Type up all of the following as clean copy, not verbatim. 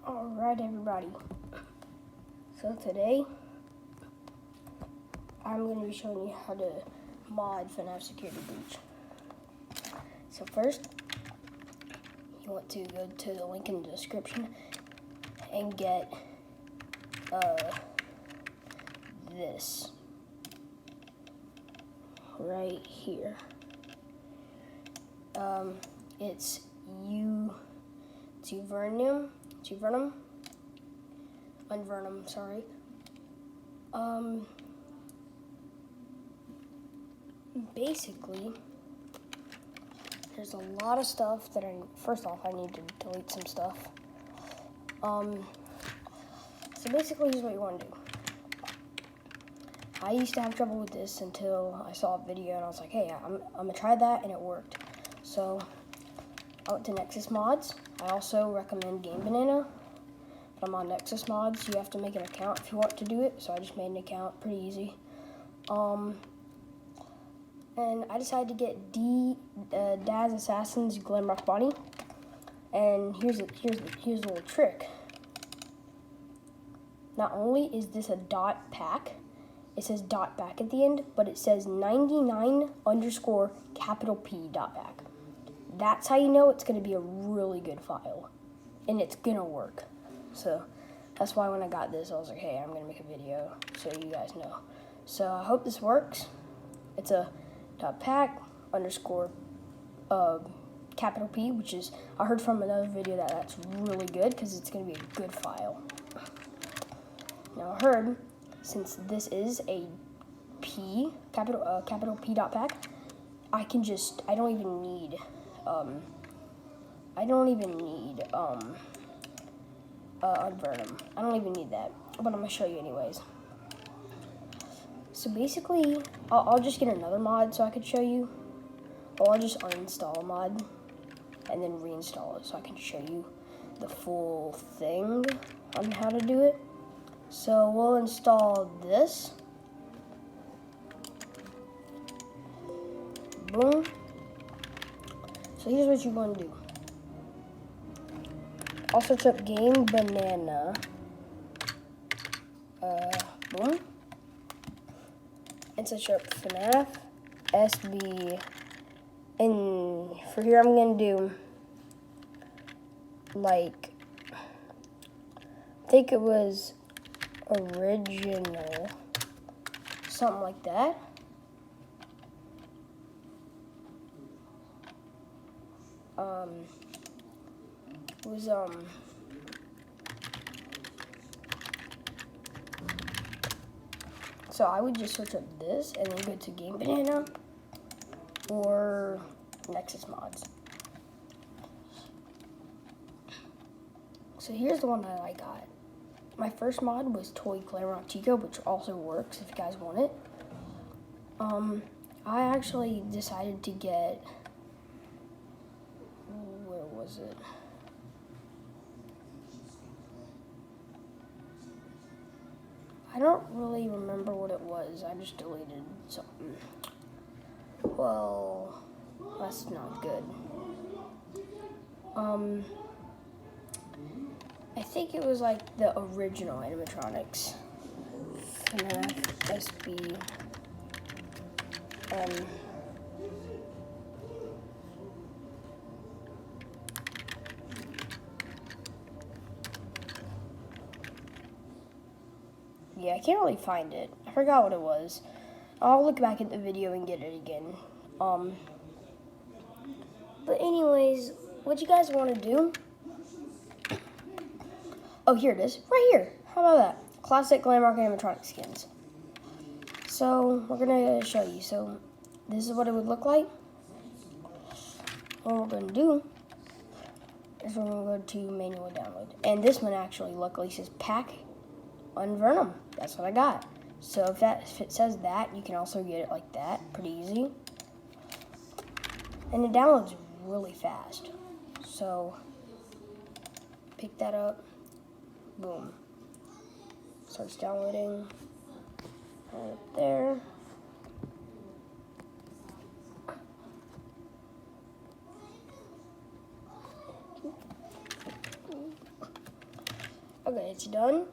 Alright everybody, so today I'm going to be showing you how to mod FNaF Security Breach. So first, you want to go to the link in the description and get this right here. It's Unverum, sorry. Basically, there's a lot of stuff that first off, I need to delete some stuff. So basically, here's what you want to do. I used to have trouble with this until I saw a video and I was like, hey, I'm gonna try that, and it worked. So I went to Nexus Mods. I also recommend Game Banana. But I'm on Nexus Mods. You have to make an account if you want to do it. So I just made an account, pretty easy. And I decided to get Daz Assassin's Glamrock Bonnie. And here's a little trick. Not only is this a dot pack, it says dot pack at the end, but it says 99_P dot pack. That's how you know it's going to be a really good file, and it's going to work. So that's why when I got this, I was like, hey, I'm going to make a video so you guys know. So I hope this works. It's a dot pack _P, which is, I heard from another video that that's really good because it's going to be a good file. Now I heard, since this is a P, capital P dot pack, I don't even need Unverum. I don't even need that, but I'm gonna show you anyways. So basically, I'll just get another mod so I could show you, or I'll just uninstall a mod and then reinstall it so I can show you the full thing on how to do it. So we'll install this. Boom. So here's what you want to do. I'll search up Game Banana. Boom. And search up FNaF SB. And for here, I'm going to do, like, I think it was original, something like that. It was so I would just search up this and then go to Game Banana or Nexus Mods. So here's the one that I got. My first mod was Toy Glamrock Chico, which also works if you guys want it. I actually decided to get, where was it? I don't really remember what it was. I just deleted something. Well, that's not good. I think it was like the original animatronics. FNaF SB. Yeah, I can't really find it. I forgot what it was. I'll look back at the video and get it again. But anyways, what you guys want to do? Oh, here it is, right here. How about that? Classic Glamrock animatronic skins. So we're gonna show you. So this is what it would look like. What we're gonna do is we're gonna go to manual download, and this one actually luckily says pack Unverum. That's what I got. So if it says that, you can also get it like that, pretty easy. And it downloads really fast. So pick that up. Boom. Starts downloading. Right there. Okay, it's done.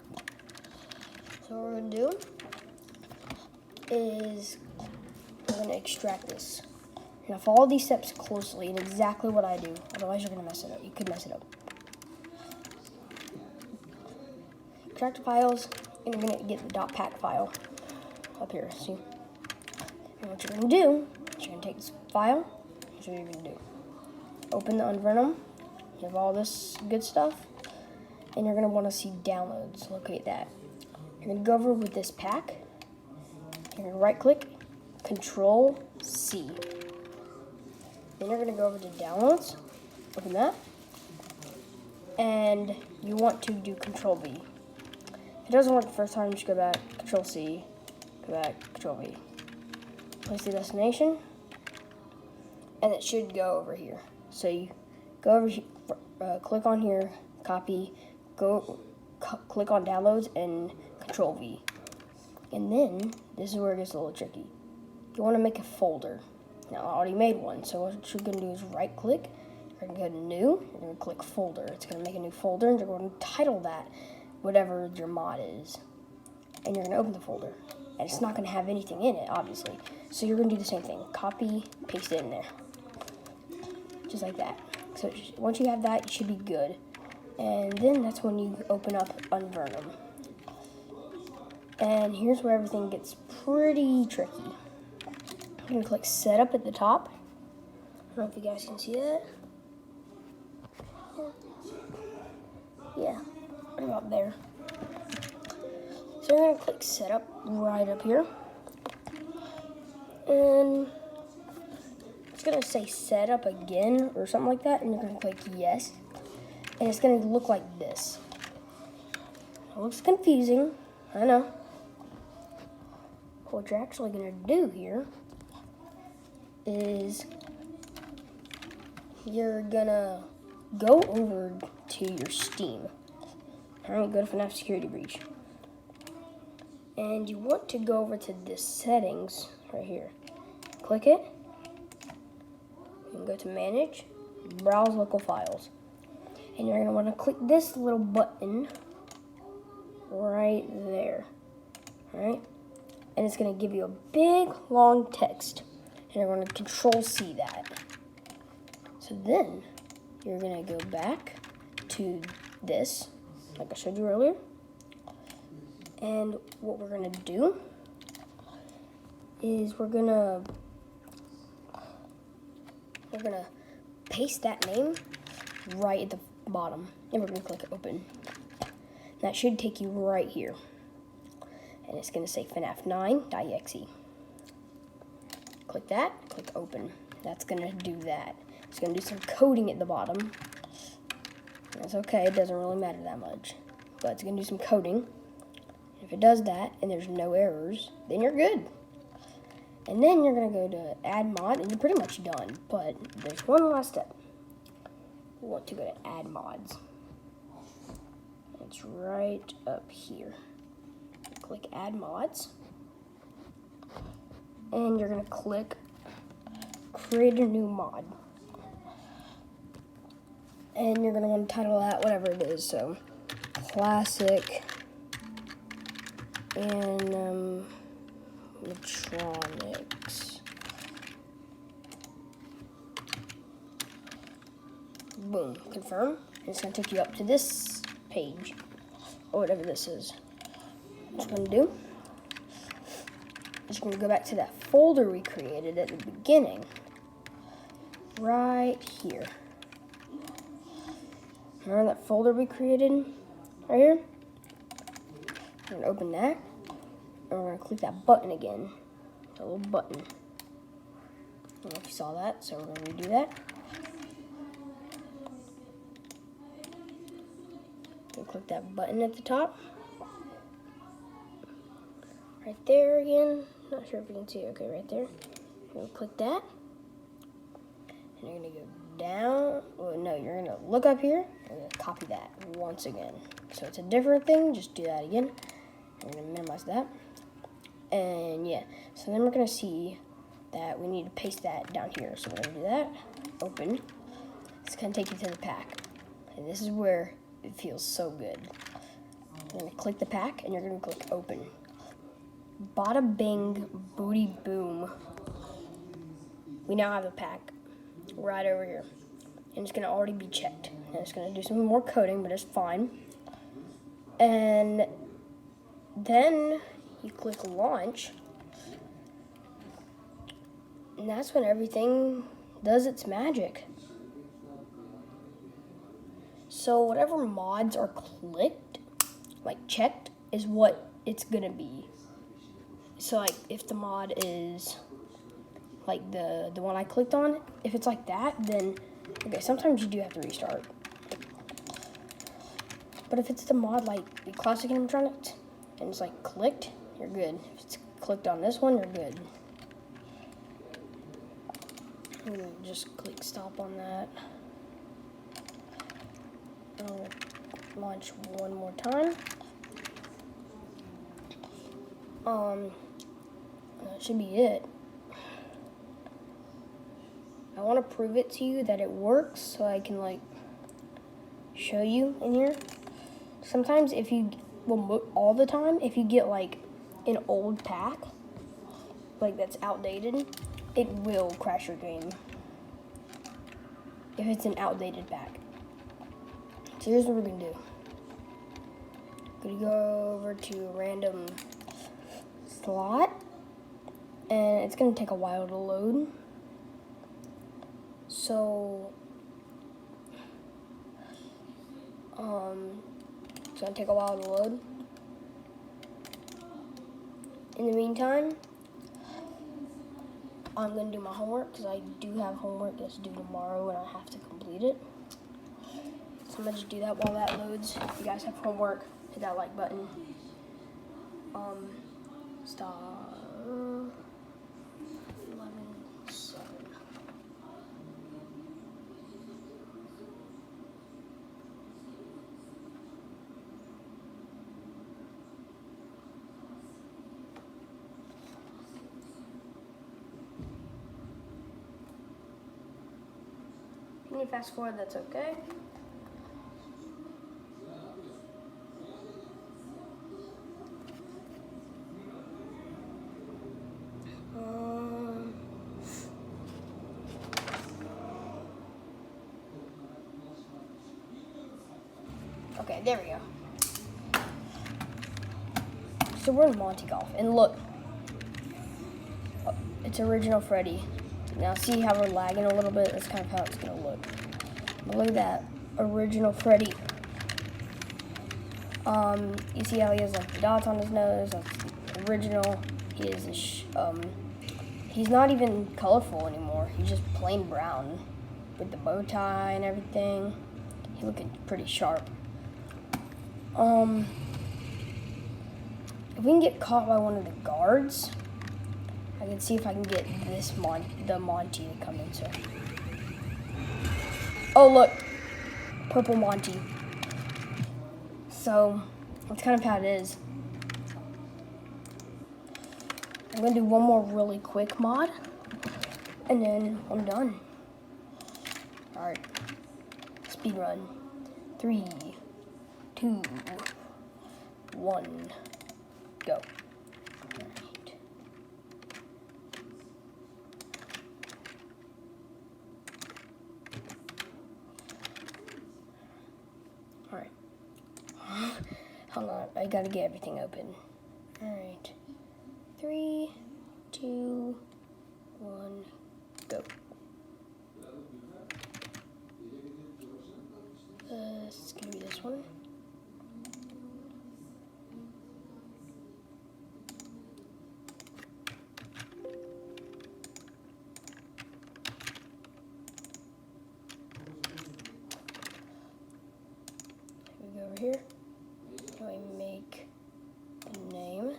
So what we're gonna do is we're gonna extract this. Now follow these steps closely and exactly what I do. Otherwise you're gonna mess it up. You could mess it up. Extract the files, and you're gonna get the .pack file up here. See? And what you're gonna do is you're gonna take this file. Here's what you're gonna do. Open the Unverum. You have all this good stuff, and you're gonna want to see downloads. Locate that. You're gonna go over with this pack. You're gonna right-click, Control C. Then you're gonna go over to downloads. Open that, and you want to do Control V. If it doesn't work the first time, just go back, Control C, go back, Control V. Place the destination, and it should go over here. So you go over here, click on here, copy, click on downloads, and Control V. And then, this is where it gets a little tricky. You want to make a folder. Now, I already made one, so what you're going to do is right-click, you're going to go to New, you're going to click Folder. It's going to make a new folder, and you're going to title that whatever your mod is. And you're going to open the folder. And it's not going to have anything in it, obviously. So you're going to do the same thing. Copy, paste it in there. Just like that. So once you have that, you should be good. And then that's when you open up Unverum. And here's where everything gets pretty tricky. I'm going to click Setup at the top. I don't know if you guys can see that. Yeah, right about there. So you're going to click Setup right up here. And it's going to say Setup again or something like that. And you're going to click Yes. And it's going to look like this. It looks confusing, I know. What you're actually going to do here is you're going to go over to your Steam. Alright, go to FNaF Security Breach. And you want to go over to this settings right here. Click it. And go to Manage, Browse Local Files. And you're going to want to click this little button right there. Alright? And it's going to give you a big, long text. And you're going to Control C that. So then, you're going to go back to this, like I showed you earlier. And what we're going to do is we're going to paste that name right at the bottom. And we're going to click Open. That should take you right here. And it's going to say FNAF9.exe. Click that, click Open. That's going to do that. It's going to do some coding at the bottom. That's okay, it doesn't really matter that much. But it's going to do some coding. If it does that, and there's no errors, then you're good. And then you're going to go to Add Mod, and you're pretty much done. But there's one last step. You want to go to Add Mods. It's right up here. Click Add Mods. And you're going to click Create a New Mod. And you're going to want to title that whatever it is. So, Classic Animatronics. Boom. Confirm. And it's going to take you up to this page. Or whatever this is. What you're going to do is you're going to go back to that folder we created at the beginning. Right here. Remember that folder we created right here? We're going to open that. And we're going to click that button again. That little button. I don't know if you saw that, so we're going to redo that. We'll click that button at the top. Right there again. Not sure if you can see it. Okay, right there. You're going to click that. And you're going to go down. Well, no, you're going to look up here. You're going to copy that once again. So it's a different thing. Just do that again. I'm going to minimize that. And yeah. So then we're going to see that we need to paste that down here. So we're going to do that. Open. It's going to take you to the pack. And this is where it feels so good. You're gonna click the pack and you're gonna click open. Bada bing, booty boom. We now have a pack right over here. And it's gonna already be checked. And it's gonna do some more coding, but it's fine. And then you click launch. And that's when everything does its magic. So whatever mods are clicked, like checked, is what it's gonna be. So like if the mod is like the one I clicked on, if it's like that, then okay, sometimes you do have to restart. But if it's the mod like the classic animatronics and it's like clicked, you're good. If it's clicked on this one, you're good. I'm gonna just click stop on that. I'll launch one more time. That should be it. I want to prove it to you that it works, so I can like show you in here. Sometimes if you, well, all the time, if you get like an old pack, like that's outdated, it will crash your game. If it's an outdated pack. So here's what we're gonna do. Gonna go over to random slot, and it's gonna take a while to load. So, it's gonna take a while to load. In the meantime, I'm gonna do my homework because I do have homework that's due tomorrow and I have to complete it. So I'm gonna just do that while that loads. If you guys have homework, hit that like button. Stop. 11:07. If you need to fast forward, that's okay. Okay, there we go. So we're in Monte Golf, and look, it's original Freddy. Now see how we're lagging a little bit? That's kind of how it's gonna look. But look at that, original Freddy. You see how he has like the dots on his nose? That's original. He is he's not even colorful anymore. He's just plain brown with the bow tie and everything. He's looking pretty sharp. If we can get caught by one of the guards, I can see if I can get the Monty to come in. So, oh look, purple Monty. So that's kind of how it is. I'm gonna do one more really quick mod, and then I'm done. All right, speed run. 3, 2, 1, go. All right. All right. Hold on, I gotta get everything open. All right. 3, 2, 1, go. It's gonna be this one. We go over here. I make the name.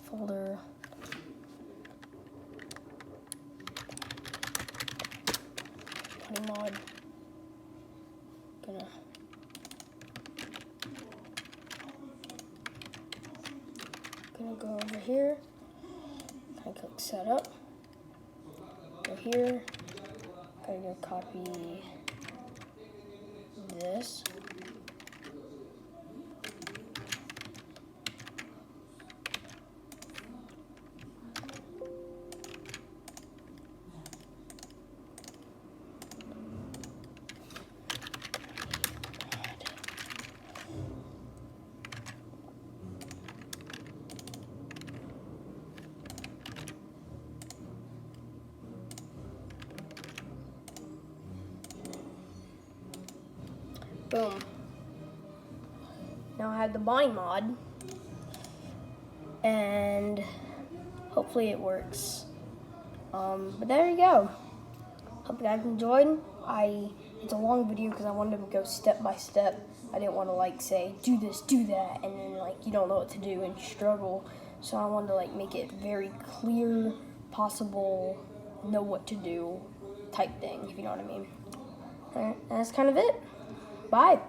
Folder. Mod. Gonna go over here. I click setup. Go here. Gotta go copy this. Boom. Now I have the bind mod, and hopefully it works. But there you go. Hope you guys enjoyed. It's a long video because I wanted to go step by step. I didn't want to like say do this, do that, and then like you don't know what to do and struggle. So I wanted to like make it very clear, possible, know what to do type thing, if you know what I mean. Alright, that's kind of it. Bye.